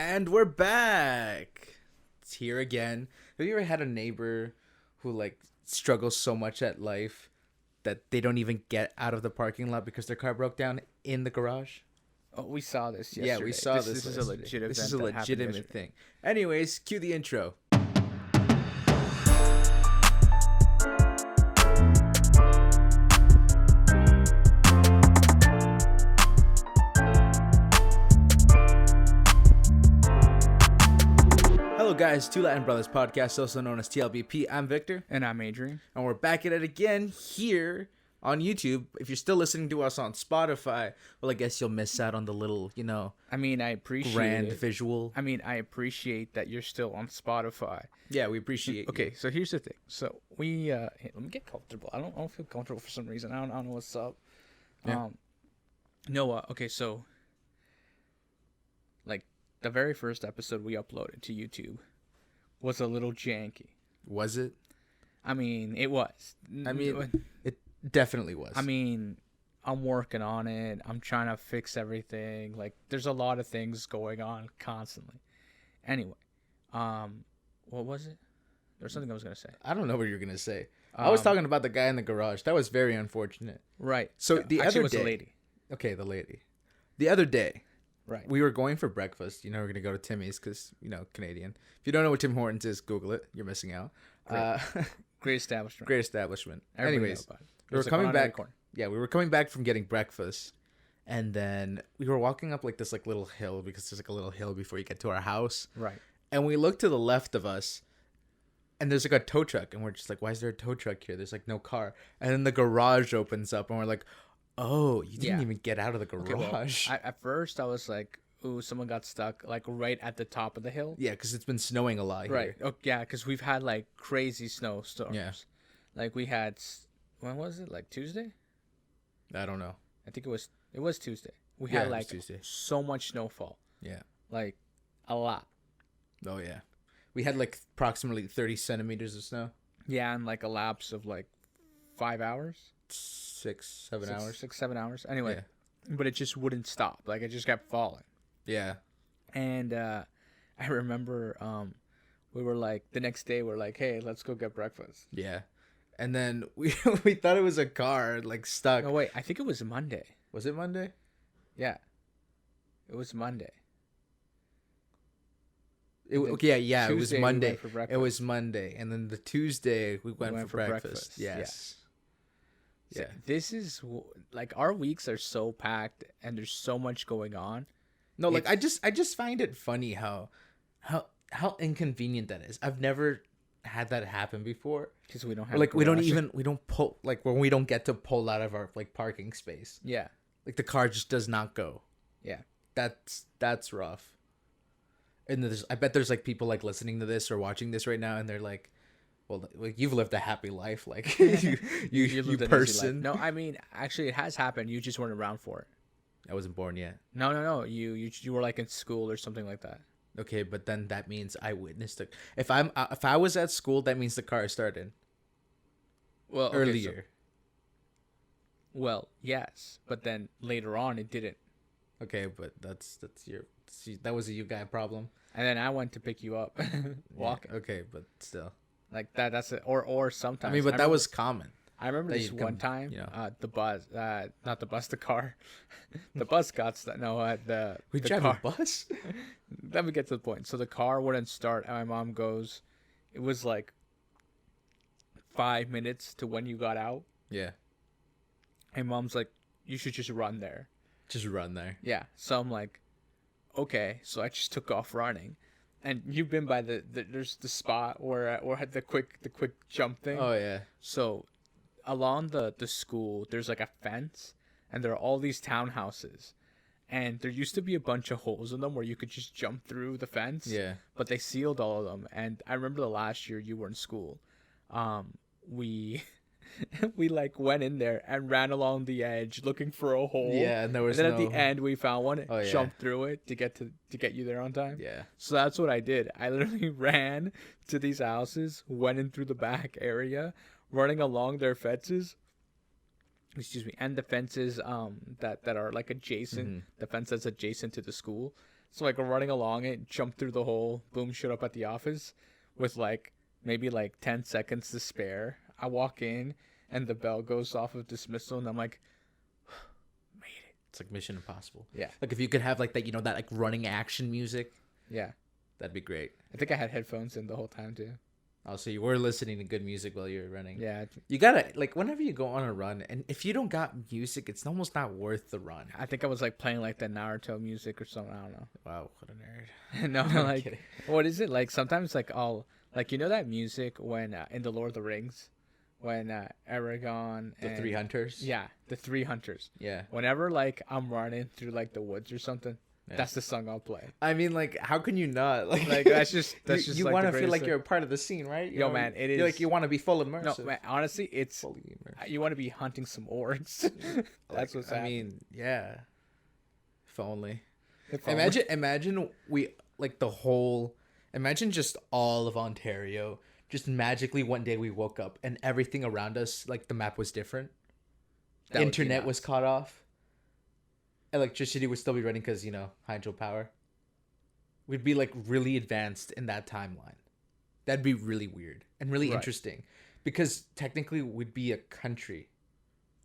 And we're back. It's here again. Have you ever had a neighbor who struggles so much at life that they don't even get out of the parking lot because their car broke down in the garage? Oh, we saw this yesterday. Yeah, we saw this. This is a legit event. This is a legitimate thing. Anyways, cue the intro. Hello guys, Two Latin Brothers podcast, also known as T.L.B.P. I'm Victor. And I'm Adrian. And we're back at it again here on YouTube. If you're still listening to us on Spotify, well, I guess you'll miss out on the little, I mean, I appreciate grand it. visual. I mean, I appreciate that you're still on Spotify. Yeah, we appreciate Okay, you. so here's the thing. So we, hey, let me get comfortable. I don't feel comfortable for some reason. I don't know what's up. Yeah. Okay, so the very first episode we uploaded to YouTube was a little janky. Was it? I mean, it was. I mean, it definitely was. I mean, I'm working on it. I'm trying to fix everything. There's a lot of things going on constantly. Anyway, what was it? There's something I was gonna say. I don't know what you're gonna say. I was talking about the guy in the garage. That was very unfortunate. Right. So the Actually, other it was day, a lady. Okay, the lady. The other day, Right. we were going for breakfast. We're gonna go to Timmy's because Canadian. If you don't know what Tim Hortons is, Google it. You're missing out. Great establishment. Great establishment. Everybody Anyways, knows about it. we were There's a coming corner on every back. corner. Yeah, we were coming back from getting breakfast, and then we were walking up this little hill because there's a little hill before you get to our house. Right. And we look to the left of us, and there's a tow truck, and we're just like, why is there a tow truck here? There's no car. And then the garage opens up, and we're like, oh, you didn't even get out of the garage. Okay, at first I was like, ooh, someone got stuck right at the top of the hill. Yeah, because it's been snowing a lot here. Right. Oh, yeah, because we've had crazy snowstorms. Yeah. We had, when was it? Tuesday? I don't know. I think it was Tuesday. We Yeah, had it was Tuesday. so much snowfall. Yeah. A lot. Oh, yeah. We had approximately 30 centimeters of snow. Yeah, in a lapse of 5 hours. 7 hours. 6, 7 hours. Anyway, Yeah. but it just wouldn't stop. It just kept falling. Yeah. And I remember we were the next day we're hey, let's go get breakfast. Yeah. And then we thought it was a car stuck. No, wait, I think it was Monday. Was it Monday? Yeah. It was Monday. It was Tuesday Monday. we went for breakfast. It was Monday. And then the Tuesday we went for breakfast. Yes. So Yeah. this is our weeks are so packed and there's so much going on. No, I just find it funny how inconvenient that is. I've never had that happen before. Because we don't have we don't pull when we don't get to pull out of our parking space. Yeah. The car just does not go. Yeah. That's rough. And I bet there's people listening to this or watching this right now, and they're well, you've lived a happy life, you lived an easy life. person. No, I mean, actually, it has happened. You just weren't around for it. I wasn't born yet. No. You were in school or something like that. Okay, but then that means I witnessed it. If I was at school, that means the car started. Well, okay, earlier. Well, yes, but then later on it didn't. Okay, but that was a you guy problem. And then I went to pick you up, walking. Yeah, okay, but still. That. That's it. Or sometimes. I mean, but that was common. I remember this one time. The bus. Not the bus. The car. The bus got stuck. No, We drive car. a bus. Let me get to the point. So the car wouldn't start, and my mom goes, "It was 5 minutes to when you got out." Yeah. And mom's like, "You should just run there." Just run there. Yeah. So I'm like, okay. So I just took off running, and you've been by there's the spot where had the quick jump thing. Oh yeah. So along the school, there's a fence, and there are all these townhouses, and there used to be a bunch of holes in them where you could just jump through the fence. Yeah. But they sealed all of them, and I remember the last year you were in school, we. We went in there and ran along the edge looking for a hole. Yeah, and there was and then at the end we found one, yeah. jumped through it to get you there on time. Yeah. So that's what I did. I literally ran to these houses, went in through the back area, running along their fences. Excuse me, and the fences that are adjacent, the fence that's adjacent to the school. So like we're running along it, jump through the hole, boom, showed up at the office with like maybe like 10 seconds to spare. I walk in and the bell goes off of dismissal and I'm like, made it. It's like Mission Impossible. Yeah. Like if you could have like that, that like running action music, Yeah. that'd be great. I think I had headphones in the whole time too. Oh, so you were listening to good music while you were running. Yeah. You gotta, like, whenever you go on a run, and if you don't got music, it's almost not worth the run. I think I was like playing like the Naruto music or something. I don't know. Wow, what a nerd. No, I'm like, kidding. what is it? Like sometimes like I'll, like, that music when in the Lord of the Rings, when Aragorn The and, Three Hunters? Yeah, the three hunters. Yeah. Whenever like I'm running through like the woods or something, Yeah. that's the song I'll play. I mean, like, how can you not? Like that's just you like, want the to feel greatest like thing. you're a part of the scene, right? Yo, man, it You're like, is- you want to be full No, immersive. man, honestly, it's Fully immersive. you want to be hunting some orcs. That's what's I happening. mean, yeah. If only. If I were- Imagine we, like, imagine just all of Ontario, just magically one day we woke up and everything around us, like, the map was different. That would be Internet nuts. was cut off. Electricity would still be running because, hydropower. We'd be, like, really advanced in that timeline. That'd be really weird and really Right. interesting. Because technically we'd be a country.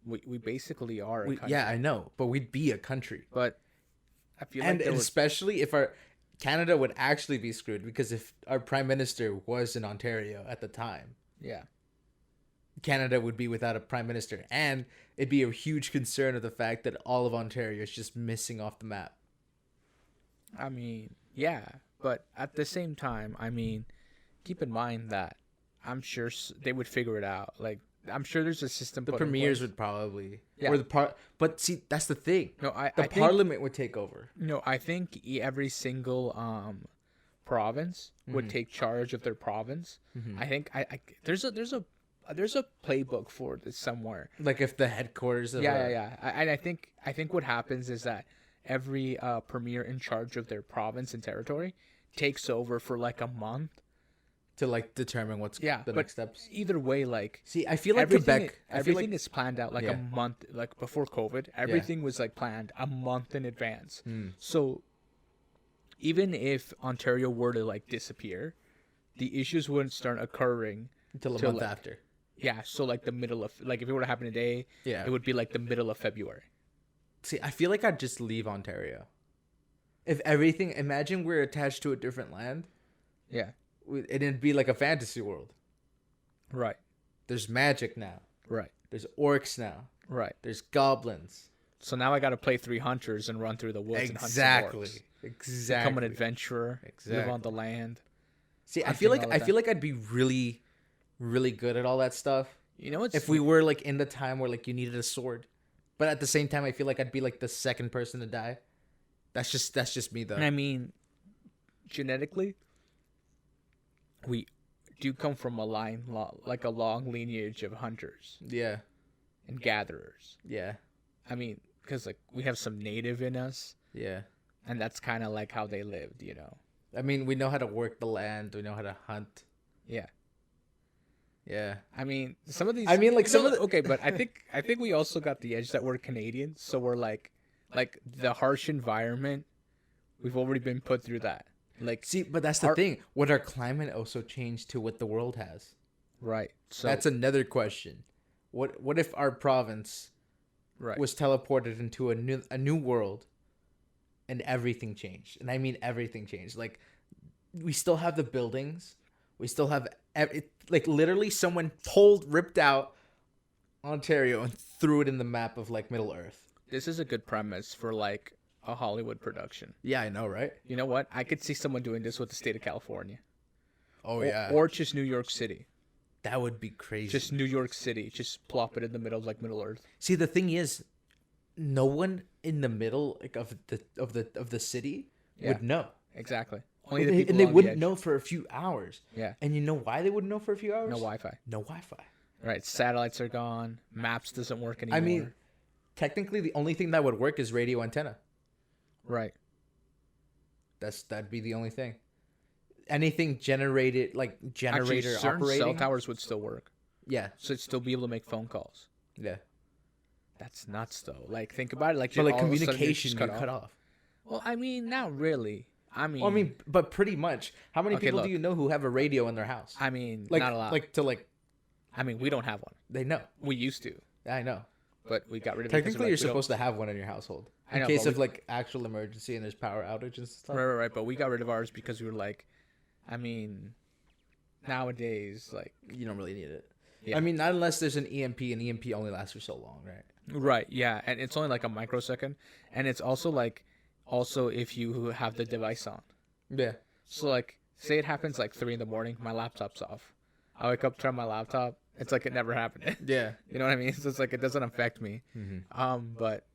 we basically are. A country. Yeah, I know. But we'd be a country. But I feel And like there was, especially if Canada would actually be screwed, because if our prime minister was in Ontario at the time, yeah. Canada would be without a prime minister, and it'd be a huge concern of the fact that all of Ontario is just missing off the map. I mean, yeah, but at the same time, I mean, keep in mind that I'm sure they would figure it out. Like, I'm sure there's a system. The put in premiers place. would probably, Yeah. or but see, that's the thing. No, I The think, parliament would take over. No, I think every single province would take charge of their province. I think there's a playbook for this somewhere. Like if the headquarters of Yeah. And I think what happens is that every premier in charge of their province and territory takes over for like a month. to like determine what's Yeah, the but next steps. either way, like See, I feel like everything, Quebec. I feel everything like is planned out like Yeah. a month, like before COVID. Everything was like planned a month in advance. So even if Ontario were to like disappear, the issues wouldn't start occurring. until a till, month like, after. Yeah, so like the middle of, like, if it were to happen today, Yeah. it would be like the middle of February. See, I feel like I'd just leave Ontario. If everything, imagine we're attached to a different land, Yeah, and it'd be like a fantasy world. right, There's magic now. right, There's orcs now. right. There's goblins. So now I got to play 3 hunters and run through the woods and hunt some Exactly. orcs. Exactly. Become an adventurer, live Exactly. on the land. See, I hunting feel like all the I time. feel like I'd be really, really good at all that stuff You know what's if we were like in the time where like you needed a sword. But at the same time, I feel like I'd be like the second person to die. That's just me though. I mean, genetically, we do come from a like a long lineage of hunters Yeah. and gatherers. Yeah. I mean, because like we have some native in us, Yeah. and that's kind of like how they lived, you know. I mean, we know how to work the land. We know how to hunt. Yeah. Yeah. I mean, some of these. I mean, like, some of the- okay, but I think we also got the edge that we're Canadian, so we're like the harsh environment. We've already been put through that. Like, See, but that's the thing. Would our climate also change to what the world has? right. So That's another question. What if our province right. was teleported into a new world, and everything changed? And I mean everything changed. Like, we still have the buildings. We still have like literally someone ripped out Ontario and threw it in the map of like Middle Earth. This is a good premise for like a Hollywood production. Yeah, I know, right? You know what? I could see someone doing this with the state of California. Oh Or just New York City. that would be crazy. Just New York City. Just plop it in the middle of like Middle Earth. See, the thing is, no one in the middle like of the city would know. Exactly. And Only they, the people and they on the wouldn't edge. know for a few hours. Yeah. And you know why they wouldn't know for a few hours? No Wi-Fi. No Wi-Fi. Right. Satellites are gone. Maps doesn't work anymore. I mean, technically, the only thing that would work is radio antenna. right. That'd be the only thing. Anything generated, like generator Actually, certain operating. cell towers would still work. Yeah, So it'd still be able to make phone calls. yeah. That's nuts, though. Like, think about it. Like, But like all of a sudden you're communication, just got cut off. Well, I mean, not really. Well, I mean, but pretty much. How many Okay, people look. do you know who have a radio in their house? I mean, Like, not a lot. I mean, we don't have one. they know. We used to, I know. but we got rid of it. Technically, you're supposed to have one in your household I in know, case but of like actual emergency and there's power outages and stuff. Right. But we got rid of ours because we were like, I mean, nowadays, like, You don't really need it. Yeah. I mean, not unless there's an EMP, and EMP only lasts for so long, right? right, yeah, and it's only like a microsecond, and it's also like, also if you have the device on. Yeah. So like, say it happens like 3 in the morning, my laptop's off. I wake up, turn my laptop. It's like it never happened. Yeah. You know what I mean? So it's like it doesn't affect me. But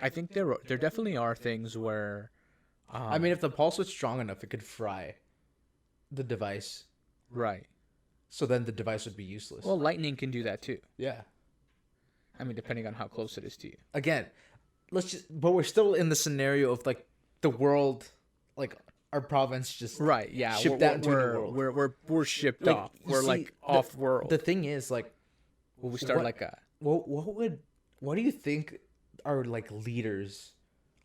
I think there definitely are things where. I mean, if the pulse was strong enough, it could fry the device. Right. So then the device would be useless. Well, lightning can do that too. yeah. I mean, depending on how close it is to you. Again, but we're still in the scenario of like the world, like our province just Right. Yeah. shipped out into the world. We're shipped Like, off. you We're see, like off world. The thing is, like, Will we start what- like a? what do you think our like leaders,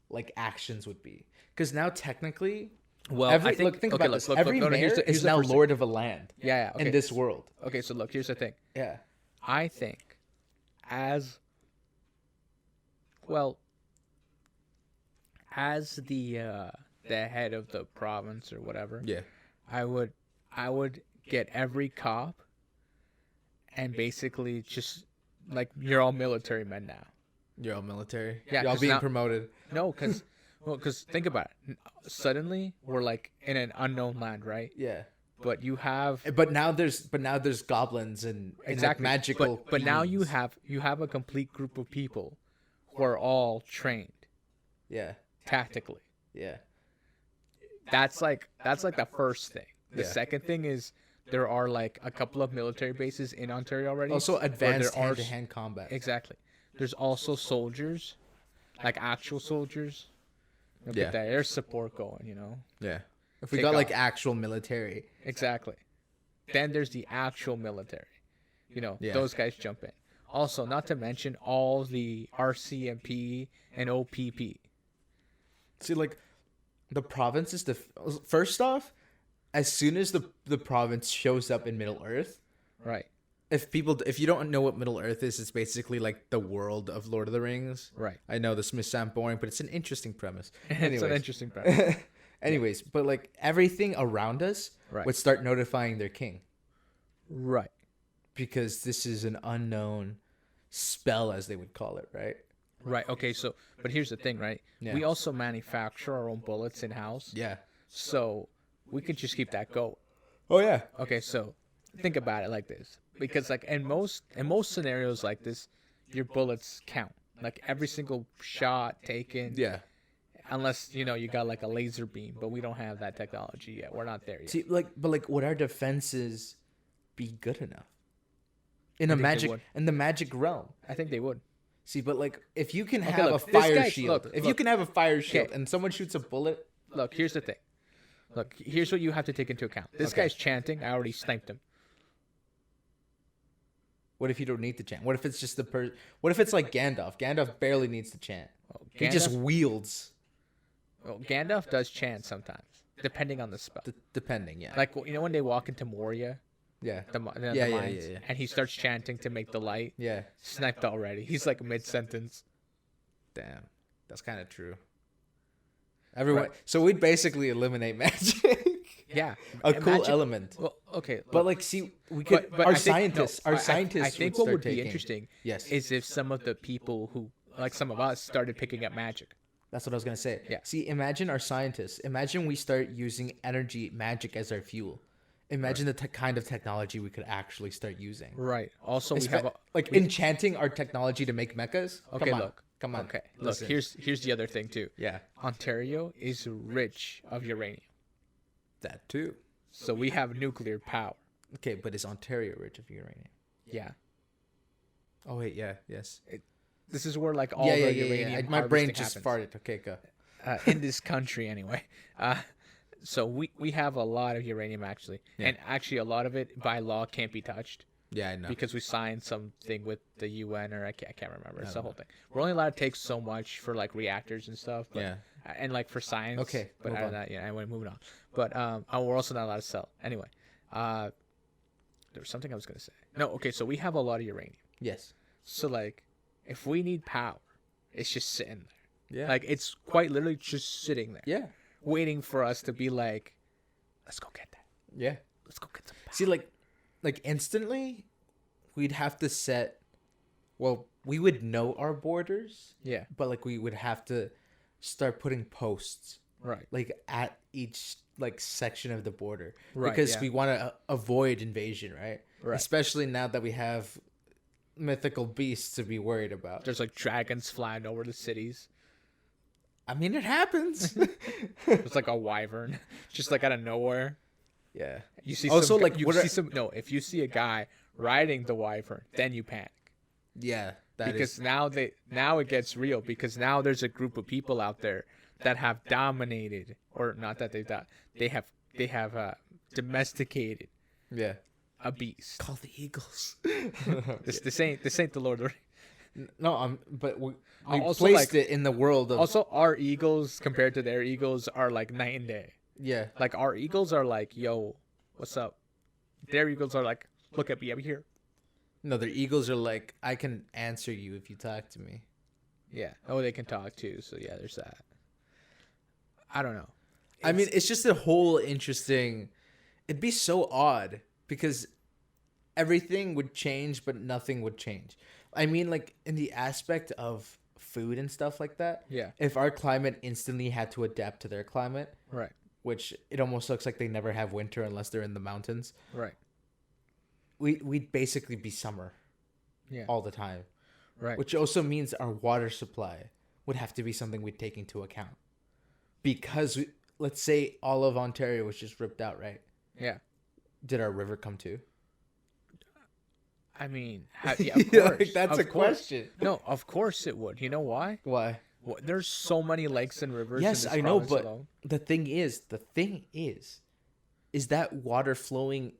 like actions would be? Because now technically, Well, every, I think. think Okay, about look, this. look, Every look, no, mayor here's is the now first thing. lord of a land Yeah. Okay. in this world. Okay. So look, here's the thing. Yeah. I think, as well, as the head of the province or whatever, Yeah. I would get every cop and basically just like you're all military men now. You're all military. Yeah, Y'all 'cause being now- promoted. No, because think about it. Suddenly we're like in an unknown land, right? Yeah. But you have But now there's goblins and exactly like magical. But now you beings. have a complete group of people who are all trained Yeah. tactically. Yeah. That's like the first thing. The Yeah. second thing is there are like a couple of military bases in Ontario already. Also, where advanced there are hand-to-hand combat. exactly. There's also soldiers, like actual soldiers. Look Yeah. at that. There's support going. You know. Yeah. If we Take got off. like actual military. Exactly. Then there's the actual military. You know, Yeah. those guys jump in. Also, not to mention all the RCMP and OPP. See, like, the province is first off, as soon as the province shows up in Middle Earth, Right. if you don't know what Middle Earth is, it's basically like the world of Lord of the Rings. Right. I know this may sound boring, but it's an interesting premise. It's Anyways, an interesting premise. anyways, but like everything around us Right. would start notifying their king Right. because this is an unknown spell, as they would call it, right? Right. Okay. So, but here's the thing, right? Yeah. We also manufacture our own bullets in house, Yeah. so we could just keep that going. Oh yeah. Okay. So, think about it like this, because like in most scenarios like this, your bullets count. Like every single shot taken. Yeah. Unless you got like a laser beam, but we don't have that technology yet. We're not there yet. See, but would our defenses be good enough in think they the magic realm? I think they would. See, but like if you can have look, a this fire guy- shield, look, if you look. can have a fire shield Okay. and someone shoots a bullet, Look, here's the thing. Look, here's what you have to take into account. This Okay. guy's chanting. I already sniped him. what if you don't need to chant? What if it's just what if it's like Gandalf? Gandalf barely needs to chant. He just wields, Well, Gandalf does chant sometimes, depending on the spell. depending. Yeah. Like when they walk into Moria, yeah. the Yeah, mines, yeah. and he starts chanting to make the light. Yeah. Sniped already. He's like mid sentence. Damn. That's kind of true. Everyone. Right. So we'd basically eliminate magic. Yeah, A cool Imagine- element. Well, okay, But look, like, see, we could. but I our think- scientists. no, Our I- scientists. I think would what would start be taking- interesting Yes. is if some of the people who, like some of us, started picking up magic. That's what I was gonna say. Yeah. See, imagine our scientists. Imagine we start using energy magic as our fuel. Imagine the kind of technology we could actually start using. Right. Also, we have Like enchanting our technology to make mechas. Okay, Come on. look. Come on. Okay, Listen. look. Here's the other thing too. Yeah. Ontario is rich of uranium, That too. so we have nuclear power. Okay, but is Ontario rich of uranium? Yeah. Oh wait, yeah, yes. This is where like all Yeah, the yeah, yeah, uranium yeah. My brain harvesting just happens. farted. Okay, go. In this country anyway. So we have a lot of uranium actually, Yeah. and actually a lot of it by law can't be touched. Yeah, I know. because we signed something with the UN, or I can't remember. It's I the don't whole thing. We're only allowed to take so much for like reactors and stuff. But, Yeah. and like for science. Okay, But move out of on. that, yeah, anyway, moving on. But we're also not allowed to sell. Anyway, there was something I was gonna say. No, okay, so we have a lot of uranium. Yes. So like, if we need power, it's just sitting there. Yeah. Like it's quite literally just sitting there, yeah. waiting for us to be like, let's go get that. Yeah. Let's go get some power. See, like instantly, we'd have to set. Well, we would know our borders, Yeah. but like we would have to start putting posts Right. like at each like section of the border, Right, because yeah. we want to avoid invasion, right? Right. Especially now that we have mythical beasts to be worried about. There's like dragons flying over the cities. I mean, it happens. It's like a wyvern, just like out of nowhere. Yeah. You see Also, some, like, you what see are- some. No, if you see a guy riding the wyvern, then you panic Yeah. because now it gets real, because now there's a group of people out there that have dominated, or not that they have domesticated Yeah. a beast. Call the Eagles. This ain't the Lord of the Rings. No, but we Also, placed like- it in the world of. Also, our eagles compared to their eagles are like night and day. Yeah. Like our eagles are like, yo, what's up? Their eagles are like, look at me, I'm here. No, their Eagles are like, I can answer you if you talk to me. Yeah. Oh, they can talk too. So yeah, there's that. I don't know. I mean, it's just a whole interesting. It'd be so odd because everything would change, but nothing would change. I mean, like in the aspect of food and stuff like that. Yeah. If our climate instantly had to adapt to their climate, Right. which it almost looks like they never have winter unless they're in the mountains, Right. we'd basically be summer Yeah. all the time. Right. Which also means our water supply would have to be something we'd take into account. Because let's say all of Ontario was just ripped out, right? Yeah. Did our river come too? I mean, yeah, of Yeah, course. like, that's of a course. question. No, of course it would. You know why? Why? There's so many lakes and rivers. Yes, in this I know, province but alone. the thing is that water flowing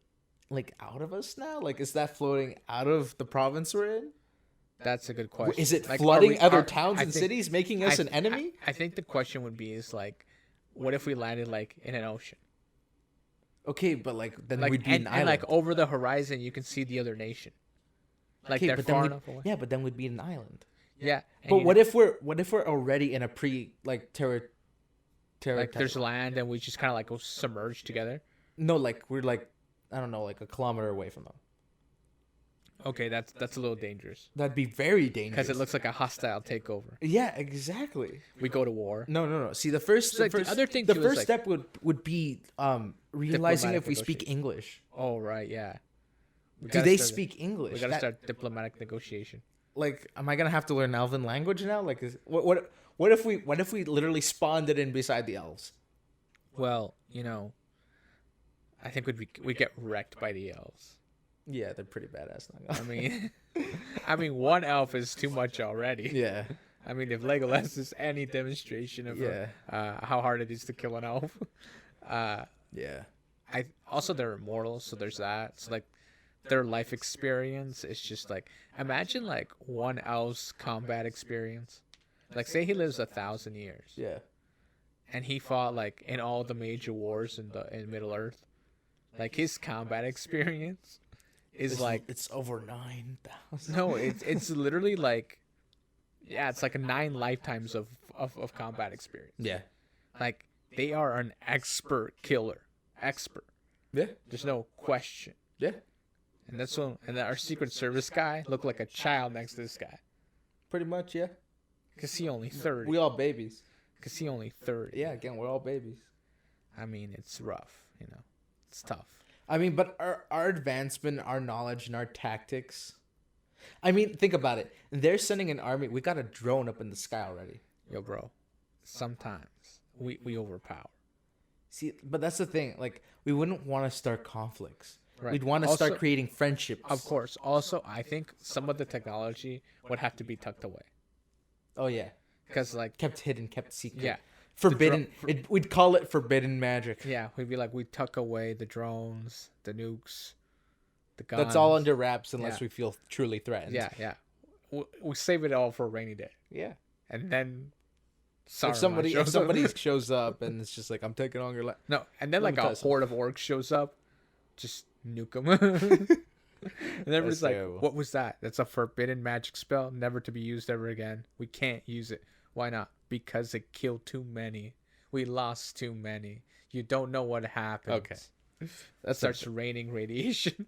like out of us now? Like, is that flowing out of the province we're in? That's a good question. Is it Like, flooding other are- towns I and think- cities, making us I- an enemy? I think the question would be is like, what if we landed like in an ocean? Okay, but like then Like we'd be an and island. like over the horizon you can see the other nation. Like Okay, they're but then far we'd- enough away. yeah, but then we'd be an island. Yeah. and But you what know, if we're already in a pre like terror like there's land and we just kind of like go submerged together? no, like we're like I don't know, like a kilometer away from them. Okay, that's a little dangerous That'd be very dangerous. because it looks like a hostile takeover. Yeah, exactly. We go to war. No. See, the first, So, like, the other thing the too is, first like- step would be realizing Diplomatic if we speak negotiation. English. Oh right, yeah. We Do gotta they start- speak English? We gotta That- start diplomatic negotiation. Like, am I gonna have to learn Elven language now? Like, what if we literally spawned it in beside the elves? Well, you know, I think we get wrecked by the elves. Yeah, they're pretty badass. Not I gonna- mean, I mean, one elf is too much already. yeah, I mean, if Legolas is any demonstration of Yeah. how hard it is to kill an elf, yeah. I also they're immortal, so there's that. So like, their life experience is just like, imagine like one elf's combat experience. Like, say he lives 1,000 years, Yeah. and he fought like in all the major wars in Middle Earth. Like his combat experience is like it's over 9,000. no, it's literally like, yeah, it's like 9 lifetimes of combat experience. Yeah. Like they are an expert killer, expert. Yeah. There's no question. Yeah. And that's when, and our Secret Service guy looked like a child next to this guy, Pretty much. Yeah. cause he only 30. We all babies. Cause he only 30. Yeah. Again, we're all babies. I mean, it's rough. You know, it's tough. I mean, but our advancement, our knowledge, and our tactics. I mean, think about it. They're sending an army. We got a drone up in the sky already. Yo, bro. Sometimes we overpower. See, but that's the thing. Like, we wouldn't want to start conflicts. Right. We'd want to Also- start creating friendships. Of course. Also, I think some of the technology would have to be tucked away. Oh yeah, Cause like, kept hidden, kept secret. yeah. Forbidden. We'd call it forbidden magic. Yeah, we'd be like, we tuck away the drones, the nukes, the guns. That's all under wraps unless Yeah. we feel truly threatened. Yeah. We save it all for a rainy day, Yeah. and then If somebody shows up and it's just like, I'm taking on your life. no, and then Let like me a tell you horde of orcs shows up, just nuke them. And everybody's like, terrible. "What was that? That's a forbidden magic spell, never to be used ever again. We can't use it. Why not? Because it killed too many. We lost too many. You don't know what happens." Okay. That starts raining radiation.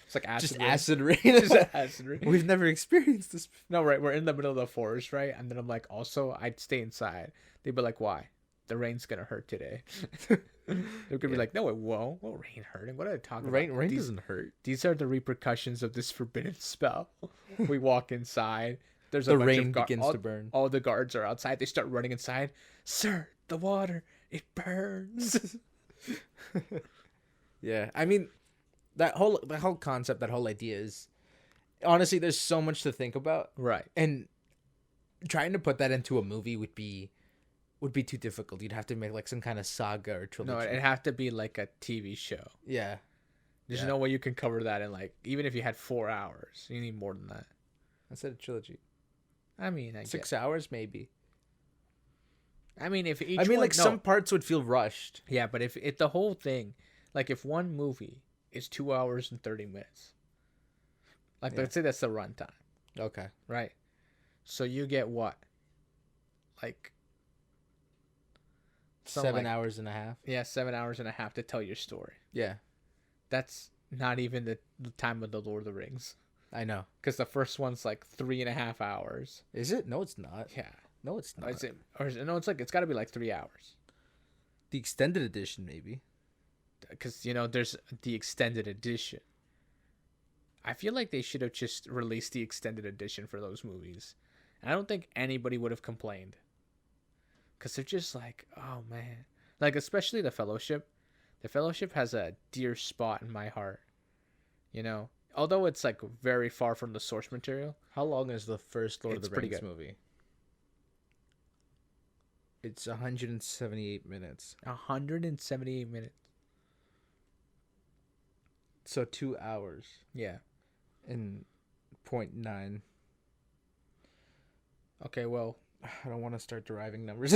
It's like acid Just rain. acid rain. Just acid rain. We've never experienced this. No, right. We're in the middle of the forest, right? And then I'm like, also, I'd stay inside. They'd be like, why? The rain's gonna hurt today. They're gonna be like, no, it won't. What rain hurting? What are they talking about? Rain These, doesn't hurt. these are the repercussions of this forbidden spell. We walk inside. There's a The bunch rain of begins all, to burn. All the guards are outside. They start running inside. Sir, the water, it burns. Yeah, I mean, that whole concept, that whole idea is, honestly, there's so much to think about, Right. and trying to put that into a movie would be too difficult. You'd have to make like some kind of saga or trilogy. No, it'd have to be like a TV show. Yeah, There's Yeah. no way you can cover that in like, even if you had 4 hours, you need more than that. I said a trilogy. I mean, I 6 guess. hours maybe. I mean, if each I mean, one, like no. some parts would feel rushed. Yeah, but if the whole thing, like if one movie is 2 hours and 30 minutes, like Yeah. let's say that's the runtime, Okay. right? So you get what? Like, something 7 like- hours and a half. yeah, 7 hours and a half to tell your story. Yeah, That's not even the time of the Lord of the Rings, I know. because the first one's like 3.5 hours. Is it? No, it's not. Yeah, No, it's not. is it? Or is it, no, it's like it's got to be like 3 hours, The extended edition, maybe. because there's the extended edition. I feel like they should have just released the extended edition for those movies. And I don't think anybody would have complained. Because they're just like, oh man. Like, especially The Fellowship. The Fellowship has a dear spot in my heart. Although it's like very far from the source material. How long is the first Lord It's of the pretty Rings good. movie? It's 178 minutes. 178 minutes. So 2 hours Yeah. and 0.9. Okay, well, I don't want to start deriving numbers.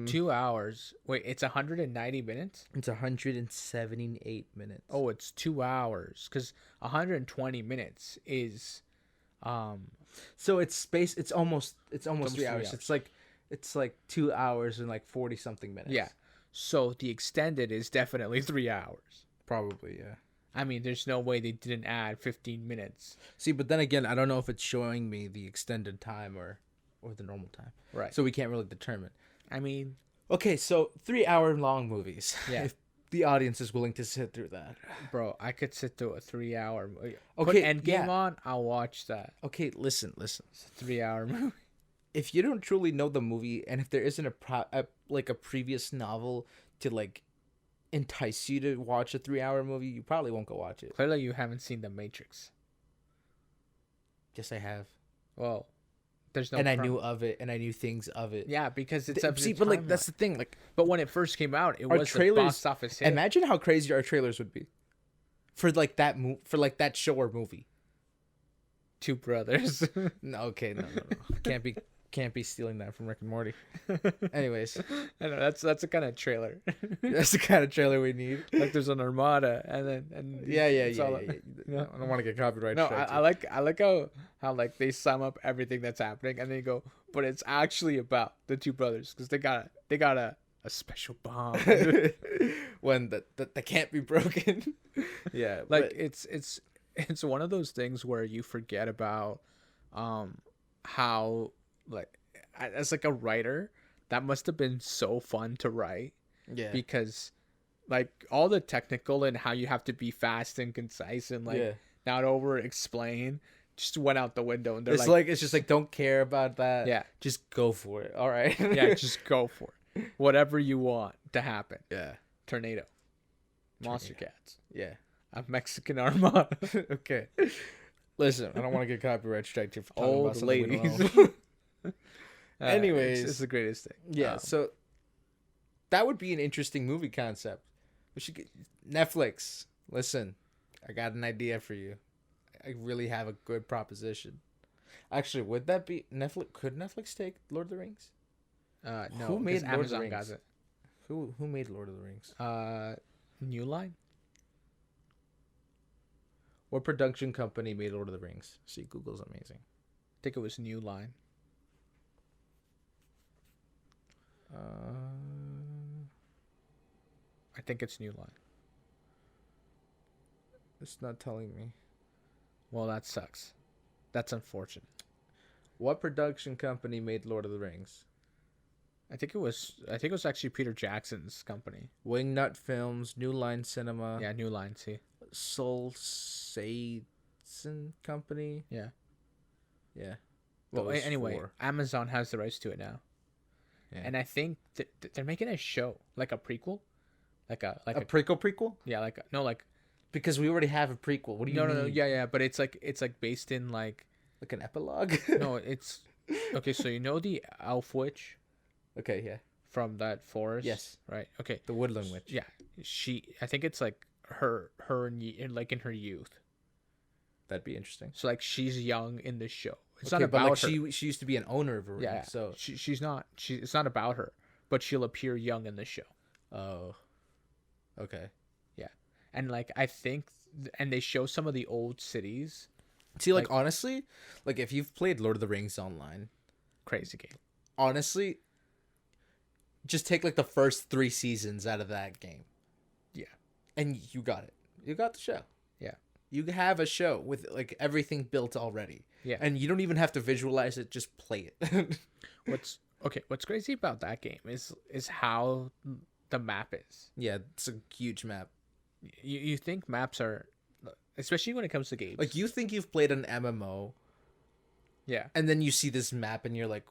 2 hours. Wait, it's 190 minutes? It's 178 minutes. Oh, it's 2 hours. Because 120 minutes is... So it's space. It's almost 3 hours. hours. It's like 2 hours and like 40 something minutes. Yeah. So the extended is definitely 3 hours. Probably, yeah. I mean, there's no way they didn't add 15 minutes. See, but then again, I don't know if it's showing me the extended time or the normal time. Right. So we can't really determine. I mean, Okay, so 3 hour long movies. Yeah. If the audience is willing to sit through that. bro, I could sit through a 3 hour movie. Okay, Put Endgame yeah. on, I'll watch that. Okay, listen. It's a 3 hour movie. If you don't truly know the movie, and if there isn't a previous novel to like entice you to watch a 3 hour movie, you probably won't go watch it. Clearly, you haven't seen The Matrix. Yes, I have. Well, there's no. And I knew of it, and I knew things of it. Yeah, because it's See, but like that's the thing. Like, But when it first came out, it Our was the trailers- box office hit. imagine how crazy our trailers would be for like that for like that show or movie. Two brothers. No, okay, no. Can't be stealing that from Rick and Morty. Anyways, I know that's the kind of trailer. that's the kind of trailer we need. Like there's an armada, and Yeah. it's all- No, I don't want to get copyright. No, strikes. I like how like they sum up everything that's happening, and then you go, but it's actually about the two brothers because they got a special bond. When that can't be broken. Yeah, Like but- it's one of those things where you forget about how like as like a writer that must have been so fun to write yeah, because like all the technical and how you have to be fast and concise and like yeah. not over explain just went out the window, and they're It's just like don't care about that. yeah just go for it. All right. yeah just go for it, whatever you want to happen. yeah, Tornado, monster Tornado. cats, yeah. a Mexican armada, Okay. Listen, I don't want to get copyright striked here for talking about old something we ladies. don't know. Anyways, Anyways. it's the greatest thing. Yeah, so that would be an interesting movie concept. We should get Netflix. Listen, I got an idea for you. I really have a good proposition. Actually, would that be Netflix? Could Netflix take Lord of the Rings? No, Who made because Lord of the Amazon got Rings? it. Who made Lord of the Rings? New Line. What production company made Lord of the Rings? See, Google's amazing. I think it was New Line. I think it's New Line. It's not telling me. Well, that sucks. That's unfortunate. What production company made Lord of the Rings? I think it was actually Peter Jackson's company. Wingnut Films, New Line Cinema, Yeah, New Line. See. Soul Saison Company. Yeah. Yeah. Well, Those anyway, four. Amazon has the rights to it now, Yeah. and I think they're making a show, like a prequel, like a prequel? yeah, like Because we already have a prequel. What do you no, mean? no, no, yeah, but it's like based in like Like an epilogue? no, it's okay. So you know the Elf Witch Okay, yeah. from that forest, Yes. right? Okay, The Woodland Witch. yeah, I think it's like her like in her youth. That'd be interesting. So like she's young in the show. It's Okay, not but about like her. she used to be an owner of a ring, Yeah, so she's not. It's not about her, but she'll appear young in the show. oh. Okay. Yeah, and like I think, and they show some of the old cities. See, like honestly, like if you've played Lord of the Rings online, Crazy game. honestly, just take like the first 3 seasons out of that game. Yeah. And you got it. You got the show. Yeah. You have a show with like everything built already. Yeah. And you don't even have to visualize it, just play it. What's crazy about that game is how the map is. Yeah, it's a huge map. You think maps are, especially when it comes to games. Like you think you've played an MMO yeah. and then you see this map and you're like,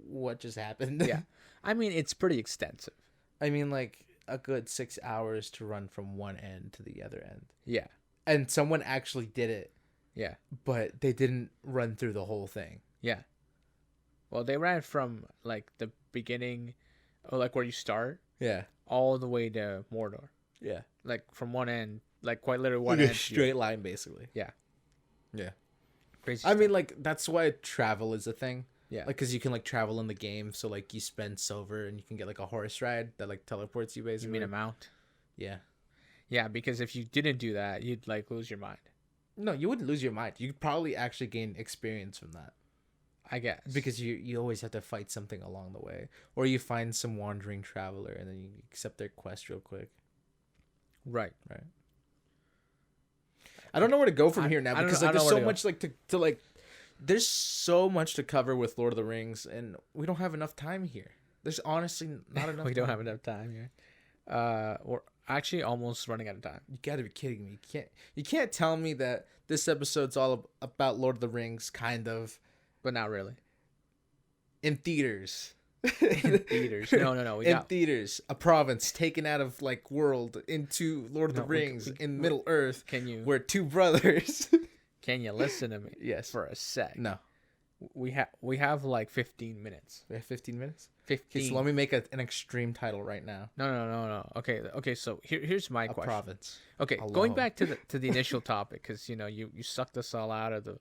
what just happened? Yeah. I mean, it's pretty extensive. I mean, like a good 6 hours to run from one end to the other end. Yeah. And someone actually did it, Yeah. but they didn't run through the whole thing. Yeah. Well, they ran from like the beginning, or like where you start, Yeah. all the way to Mordor. Yeah. Like from one end, like quite literally one Like a end. straight line, basically. Yeah. Yeah. Crazy. I mean, like, that's why travel is a thing. Yeah. Like, because you can, like, travel in the game. So, like, you spend silver and you can get, like, a horse ride that, like, teleports you, basically. you mean a mount? Yeah. Yeah, because if you didn't do that, you'd like lose your mind. No, you wouldn't lose your mind. You'd probably actually gain experience from that. I guess. Because you always have to fight something along the way. Or you find some wandering traveler and then you accept their quest real quick. Right. Right. I don't know where to go from here now because like there's so much like to like there's so much to cover with Lord of the Rings and we don't have enough time here. There's honestly not enough we don't have enough time here. We're actually almost running out of time. You got to be kidding me. You can't tell me that this episode's all about Lord of the Rings kind of, But not really. in theaters. In theaters. No. In theaters, a province taken out of like world into Lord of the Rings in Middle Earth. Can you? We're two brothers. Can you listen to me? Yes. For a sec. No. We have like 15 minutes. We have 15 minutes. 15. Okay, so let me make an extreme title right now. No. Okay. So here's my question. Province. Okay, alone. going back to the initial topic, because you sucked us all out of the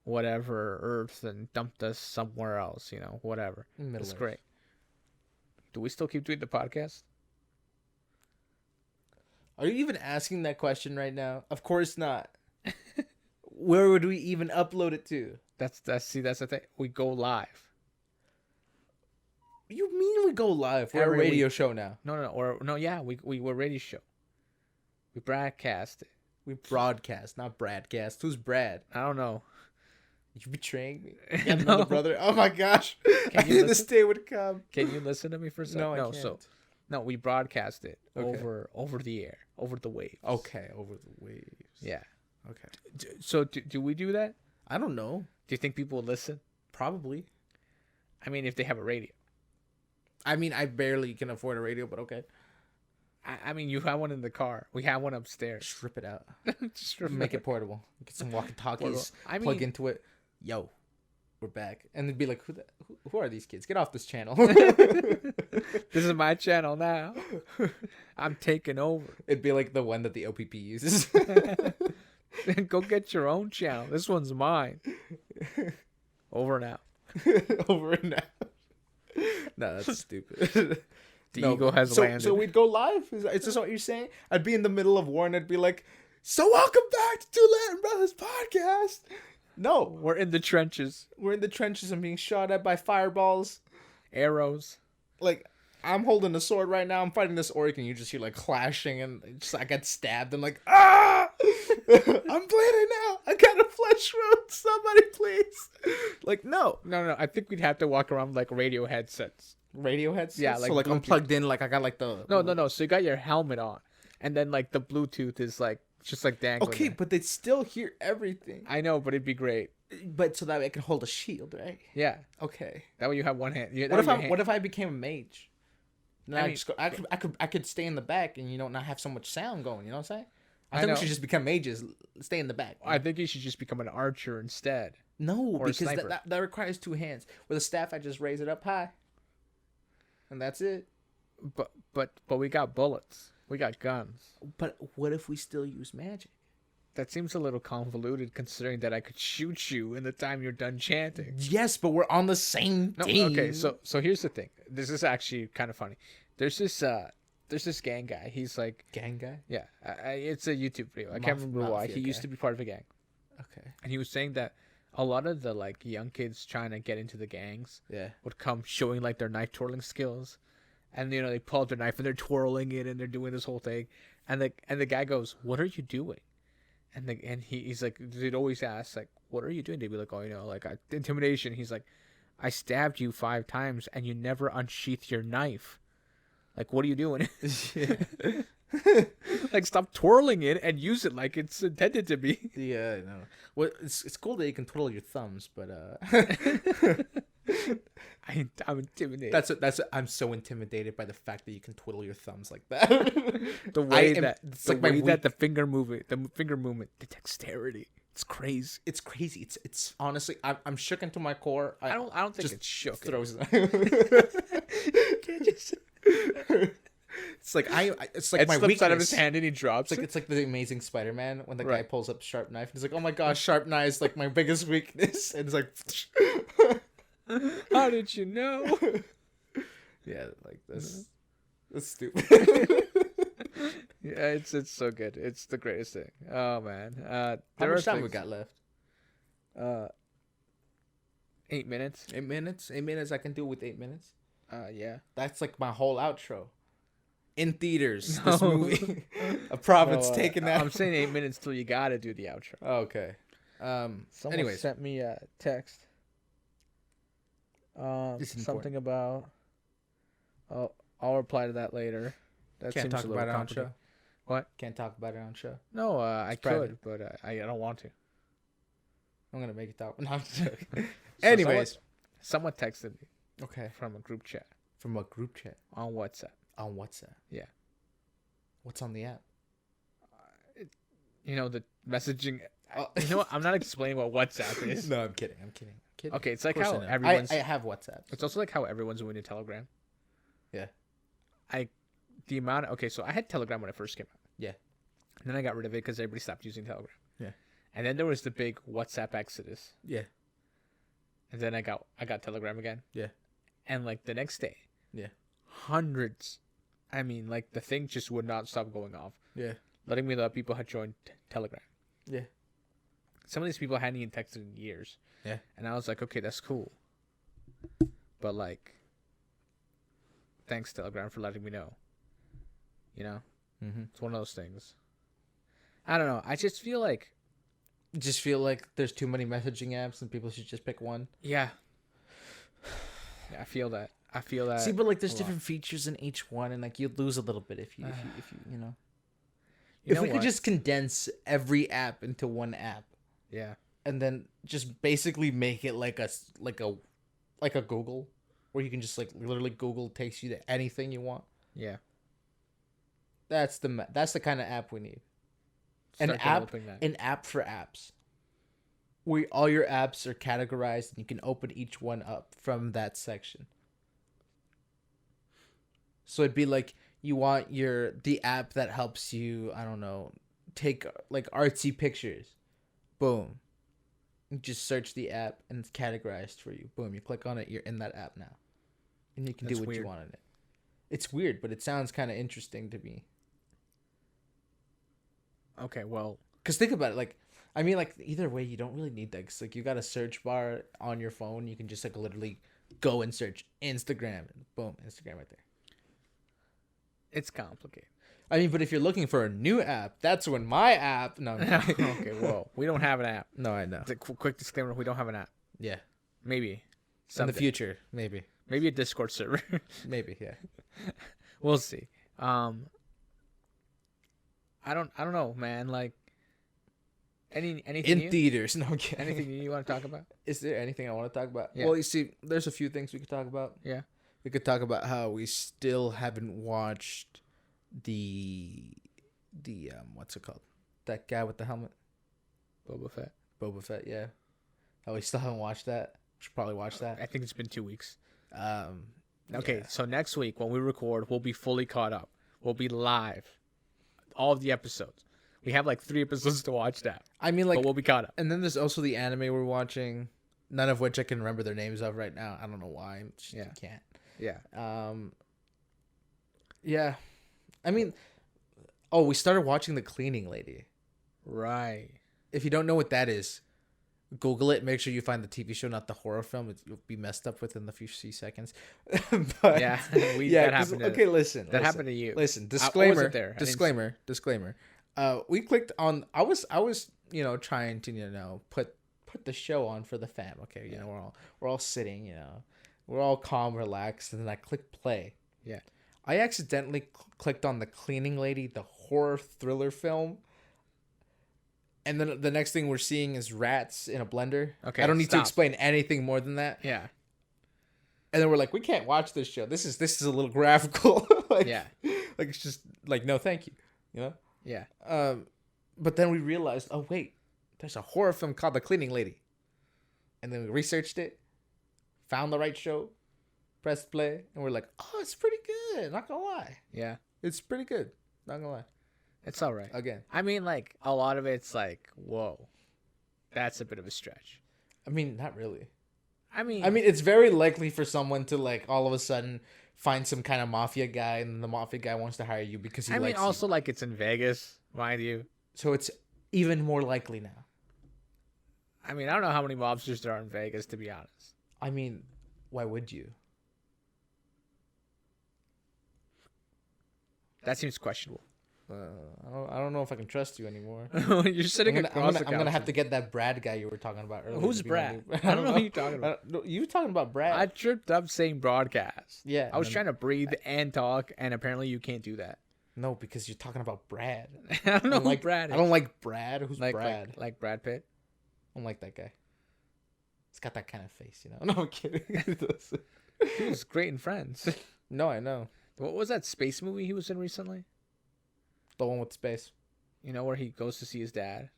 whatever Earth and dumped us somewhere else. Whatever. Middle It's Earth. great. Do we still keep doing the podcast? Are you even asking that question right now? Of course not. Where would we even upload it to? That's the thing. We go live. You mean we go live? We're a radio show now. No. We're a radio show. We broadcast it. We broadcast, not Bradcast. Who's Brad? I don't know. You betraying me? You got another brother? Oh my gosh! I knew this day would come. Can you listen to me for a second? No, I can't. No, we broadcast it Okay. over the air, over the waves. Okay, over the waves. Yeah. Okay. So do we do that? I don't know. Do you think people will listen? Probably. I mean, if they have a radio. I mean, I barely can afford a radio, but okay. I mean, you have one in the car. We have one upstairs. Strip it out. Just Make it portable. Get some walkie-talkies. I mean, plug into it. Yo. We're back, and they'd be like, who are these kids? Get off this channel. This is my channel now. I'm taking over. It'd be like the one that the OPP uses. Go get your own channel. This one's mine. Over and out. Over and out. No, that's stupid. The eagle has landed. So we'd go live? Is this what you're saying? I'd be in the middle of war and I'd be like, so welcome back to Two Latin Brothers Podcast. No. We're in the trenches. We're in the trenches and being shot at by fireballs. Arrows. Like, I'm holding a sword right now. I'm fighting this orc and you just hear like clashing and just I get stabbed. I'm like, ah! I'm bleeding now. I got a flesh wound. Somebody please. Like, no. No. I think we'd have to walk around with like radio headsets. Radio headsets? Yeah, like so like I'm Bluetooth. plugged in, like I got like the No. So you got your helmet on, and then like the Bluetooth is like just like dangling. Okay, there. but they'd still hear everything. I know, but it'd be great. But so that way I can hold a shield, right? Yeah. Okay. That way you have one hand. What if I became a mage? No, I could stay in the back and not have so much sound going. You know what I'm saying? I think we should just become mages. Stay in the back. I think you should just become an archer instead. No, or because that requires two hands. With a staff, I just raise it up high, and that's it. But we got bullets. We got guns. But what if we still use magic? That seems a little convoluted, considering that I could shoot you in the time you're done chanting. Yes, but we're on the same team. Okay, so here's the thing. This is actually kind of funny. There's this gang guy. He's like gang guy. Yeah, it's a YouTube video. I can't remember why. He used to be part of a gang. Okay. And he was saying that a lot of the like young kids trying to get into the gangs would come showing like their knife twirling skills, and they pull out their knife and they're twirling it and they're doing this whole thing, and the guy goes, "What are you doing?" And he's like, they'd always ask like, "What are you doing?" They'd be like, "Oh, like intimidation." He's like, "I stabbed you 5 times and you never unsheathed your knife. Like, what are you doing?" Like, stop twirling it and use it like it's intended to be. Yeah, I know. Well, it's cool that you can twirl your thumbs, but I'm intimidated. I'm so intimidated by the fact that you can twiddle your thumbs like that. the way that the finger movement, the dexterity. It's crazy. It's crazy. It's honestly, I'm shook into my core. I don't think it's shook. Throws. Can't just. It's like it my slips weakness. Out of his hand and he drops. It's like the Amazing Spider-Man when the guy pulls up sharp knife and he's like, "Oh my gosh, sharp knife is like my biggest weakness," and it's like, "How did you know?" Yeah, like this. That's stupid. Yeah, it's so good. It's the greatest thing. Oh man. How much time we got left? 8 minutes. 8 minutes. 8 minutes. I can do it with 8 minutes. Yeah. That's like my whole outro. In theaters, this movie. A province taken out. I'm saying 8 minutes till you gotta do the outro. Okay. Someone sent me a text. Something about. Oh, I'll reply to that later. That Can't talk about it on show. What? Can't talk about it on show. No, I could, but I don't want to. I'm gonna make it talk. No, anyways, someone texted me. Okay. From a group chat. From a group chat. On WhatsApp. On WhatsApp. Yeah. What's on the app? The messaging. You know what? I'm not explaining what WhatsApp is. No, I'm kidding. Okay, it's like how everyone's. I have WhatsApp. It's also like how everyone's doing a Telegram. Yeah. The amount. Okay, so I had Telegram when it first came out. Yeah. And then I got rid of it because everybody stopped using Telegram. Yeah. And then there was the big WhatsApp exodus. Yeah. And then I got Telegram again. Yeah. And like the next day. Yeah. Hundreds. I mean, like the thing just would not stop going off. Yeah. Letting me know that people had joined Telegram. Yeah. Some of these people hadn't even texted in years. Yeah. And I was like, okay, that's cool. But like, thanks Telegram for letting me know. Mm-hmm. It's one of those things. I don't know. I just feel like there's too many messaging apps and people should just pick one. Yeah. I feel that. See, but like there's different features in each one, and like you'd lose a little bit if you if we could just condense every app into one app. Yeah. And then just basically make it like a Google, where you can just like literally Google takes you to anything you want. Yeah. That's the kind of app we need. An app for apps. where all your apps are categorized and you can open each one up from that section. So it'd be like you want the app that helps you, I don't know, take like artsy pictures. Boom. You just search the app and it's categorized for you. Boom, you click on it, you're in that app now. And you can do what you want in it. It's weird, but it sounds kind of interesting to me. Okay, well, because think about it, like, I mean, like, either way, you don't really need that. Cause, like, you got a search bar on your phone. You can just, like, literally go and search Instagram. And boom, Instagram right there. It's complicated. I mean, but if you're looking for a new app, that's when my app... No. Okay, well, we don't have an app. No, I know. It's a quick disclaimer, we don't have an app. Yeah. Maybe. In the future, maybe. Maybe a Discord server. Maybe, yeah. We'll see. I don't know, man. Like, anything in new? Theaters. No, I'm kidding. Anything you want to talk about? Is there anything I want to talk about? Yeah. Well, you see, there's a few things we could talk about. Yeah. We could talk about how we still haven't watched the what's it called? That guy with the helmet. Boba Fett, yeah. Oh, we still haven't watched that. Should probably watch that. I think it's been 2 weeks. Okay, yeah. So next week when we record, we'll be fully caught up. We'll be live. All of the episodes. We have like 3 episodes to watch now. I mean, like, but we'll be caught up. And then there's also the anime we're watching, none of which I can remember their names of right now. I don't know why. I can't. Yeah. Yeah. I mean, we started watching The Cleaning Lady. Right. If you don't know what that is, Google it. Make sure you find the TV show, not the horror film. You'll be messed up within the few seconds. But, yeah. That happened. Okay, listen. That happened to you. Listen. Disclaimer. There. Disclaimer. We clicked on. I was trying to put the show on for the fam. Okay, we're all sitting. We're all calm, relaxed, and then I clicked play. Yeah. I accidentally clicked on The Cleaning Lady, the horror thriller film. And then the next thing we're seeing is rats in a blender. Okay, I don't need to explain anything more than that. Yeah. And then we're like, we can't watch this show. This is a little graphical. Yeah. Like, it's just like, no, thank you. Yeah. But then we realized, oh wait, there's a horror film called The Cleaning Lady. And then we researched it, found the right show, pressed play, and we're like, oh, it's pretty good. Not gonna lie. Yeah. It's pretty good. Not gonna lie. It's all right. Again. I mean, like, a lot of it's like, whoa, that's a bit of a stretch. I mean, not really. I mean, it's very likely for someone to, like, all of a sudden find some kind of mafia guy, and the mafia guy wants to hire you because he likes you. I mean, also, like, it's in Vegas, mind you. So it's even more likely now. I mean, I don't know how many mobsters there are in Vegas, to be honest. I mean, why would you? That seems questionable. I don't know if I can trust you anymore. You're sitting across the couch. I'm gonna have to get that Brad guy you were talking about earlier. Who's Brad? I don't know who you're talking about. You were talking about Brad. I tripped up saying broadcast. Yeah. I was trying to breathe and talk, and apparently you can't do that. No, because you're talking about Brad. I don't know who Brad is. I don't like Brad. Who's Brad? Like Brad Pitt? I don't like that guy. He's got that kind of face, No, I'm kidding. He was great in Friends. No, I know. What was that space movie he was in recently? The one with space. Where he goes to see his dad.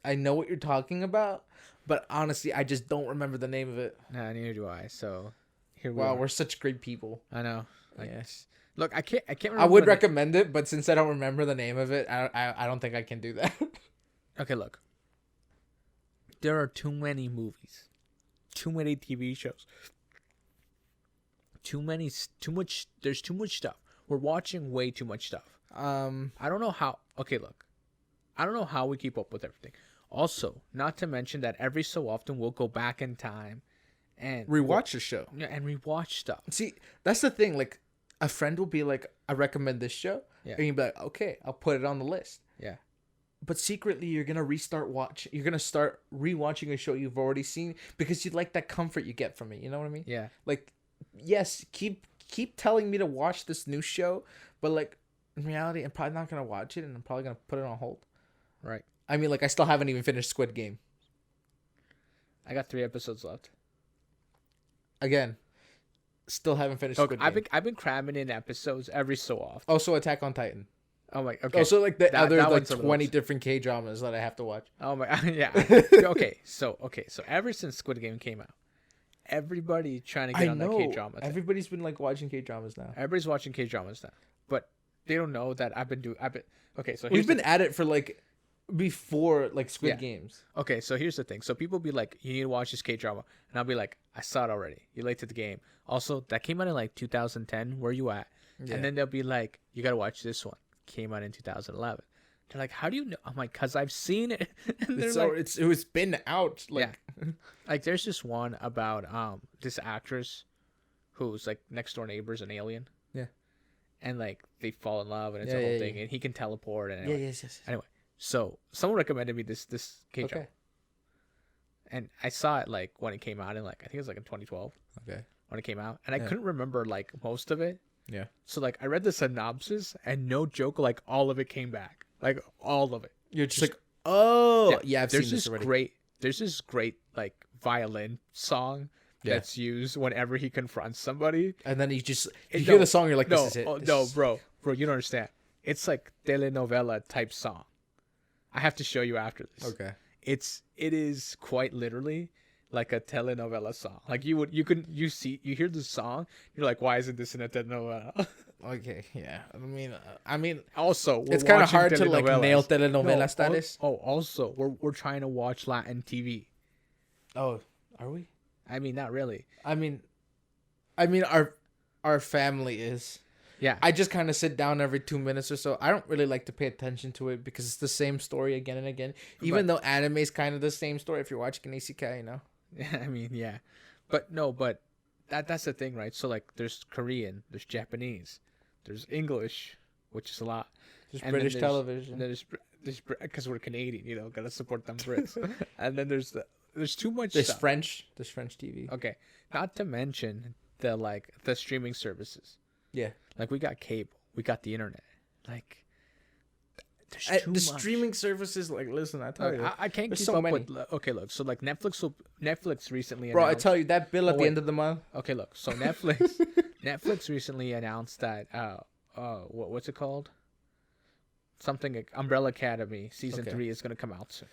I know what you're talking about, but honestly, I just don't remember the name of it. Nah, neither do I. So here we are. Wow, we're such great people. I know. Yes. Look, I can't remember. I would recommend it, but since I don't remember the name of it, I don't think I can do that. Okay, look. There are too many movies, too many TV shows, there's too much stuff. We're watching way too much stuff. I don't know how. Okay, look. I don't know how we keep up with everything. Also, not to mention that every so often we'll go back in time and rewatch the show. Yeah, and rewatch stuff. See, that's the thing. Like, a friend will be like, "I recommend this show," and you'll be like, "Okay, I'll put it on the list." Yeah. But secretly, you're gonna You're gonna start rewatching a show you've already seen because you like that comfort you get from it. You know what I mean? Yeah. Like, yes, keep telling me to watch this new show, but like in reality, I'm probably not gonna watch it, and I'm probably gonna put it on hold. Right. I mean, like, I still haven't even finished Squid Game. I got 3 episodes left. Again, still haven't finished Squid Game. I've been cramming in episodes every so often. Also, Attack on Titan. Oh my. Okay. Also, like the other that like one's 20 different K dramas that I have to watch. Oh my. Yeah. Okay. So ever since Squid Game came out, everybody trying to get on that K drama. Everybody's been like watching K dramas now. Everybody's watching K dramas now, but they don't know that I've been. Okay. So we've been at it for like before like Squid Games. Okay. So here's the thing. So people be like, you need to watch this K drama, and I'll be like, I saw it already. You're late to the game. Also, that came out in like 2010. Where you at? Yeah. And then they'll be like, you gotta watch this one. Came out in 2011. They're like, how do you know? I'm like, cause I've seen it. And it's been out. Like, yeah. Like there's this one about this actress who's like next door neighbors an alien. Yeah. And like they fall in love and it's a whole thing and he can teleport and anyway. Yes. Anyway, so someone recommended me this K drama. Okay. And I saw it like when it came out in like I think it was like in 2012. Okay. When it came out, and I couldn't remember like most of it. Yeah. So like I read the synopsis and no joke, like all of it came back. Like all of it. You're just like, oh yeah, I've seen this already. There's this great like violin song that's used whenever he confronts somebody. And then you hear the song, you're like, this is it. Bro, you don't understand. It's like telenovela type song. I have to show you after this. Okay. It is quite literally like a telenovela song. Like you hear the song, you're like, why isn't this in a telenovela? Okay, yeah. I mean, also it's kind of hard to like nail telenovela status. Also, we're trying to watch Latin TV. Oh, are we? I mean, not really. I mean, our family is. Yeah. I just kind of sit down every 2 minutes or so. I don't really like to pay attention to it because it's the same story again and again. Even though anime is kind of the same story if you're watching an isekai, you know. Yeah, I mean, yeah, but that's the thing, right? So like, there's Korean, there's Japanese, there's English, which is a lot. There's British television. There's because we're Canadian, you know, gotta support them Brits. And then there's too much. There's stuff. French TV. Okay, not to mention the streaming services. Yeah, like we got cable, we got the internet, like. The streaming services, like, listen, I tell you, I can't keep up with. Okay, look, so like Netflix recently. Bro, I tell you that bill at the end of the month. Okay, look, so Netflix recently announced that what's it called? Something like Umbrella Academy season 3 is gonna come out soon.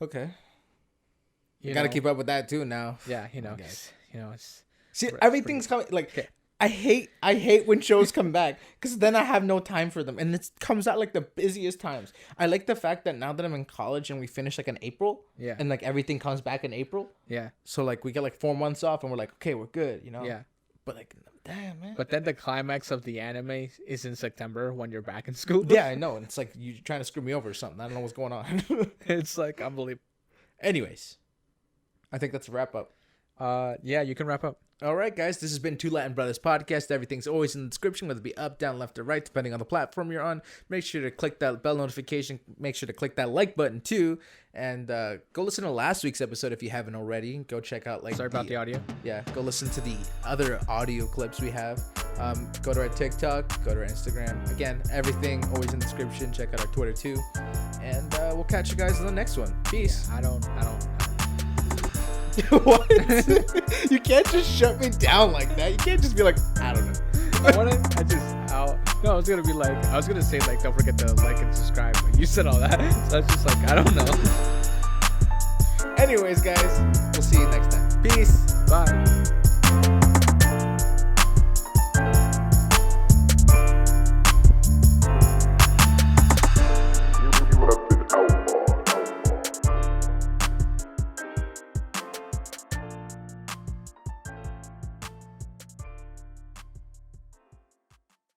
Okay. You gotta keep up with that too now. Yeah, you know, see, everything's coming like. Okay. I hate when shows come back because then I have no time for them and it comes out like the busiest times. I like the fact that now that I'm in college and we finish like in April, and like everything comes back in April. Yeah. So like we get like 4 months off and we're like, okay, we're good, you know. Yeah. But like, damn man. But then the climax of the anime is in September when you're back in school. Yeah, I know, and it's like you're trying to screw me over or something. I don't know what's going on. It's like unbelievable. Anyways, I think that's a wrap up. Yeah, you can wrap up. All right, guys, this has been Two Latin Brothers Podcast. Everything's always in the description, whether it be up, down, left, or right, depending on the platform you're on. Make sure to click that bell notification. Make sure to click that like button, too. And go listen to last week's episode if you haven't already. Go check out, like... Sorry about the audio. Yeah, go listen to the other audio clips we have. Go to our TikTok. Go to our Instagram. Again, everything always in the description. Check out our Twitter, too. And we'll catch you guys on the next one. Peace. Yeah, I don't... What? You can't just shut me down like that. You can't just be like, I don't know. I was gonna say like, don't forget to like and subscribe, but you said all that, so I was just like, I don't know. Anyways, guys, we'll see you next time. Peace. Bye.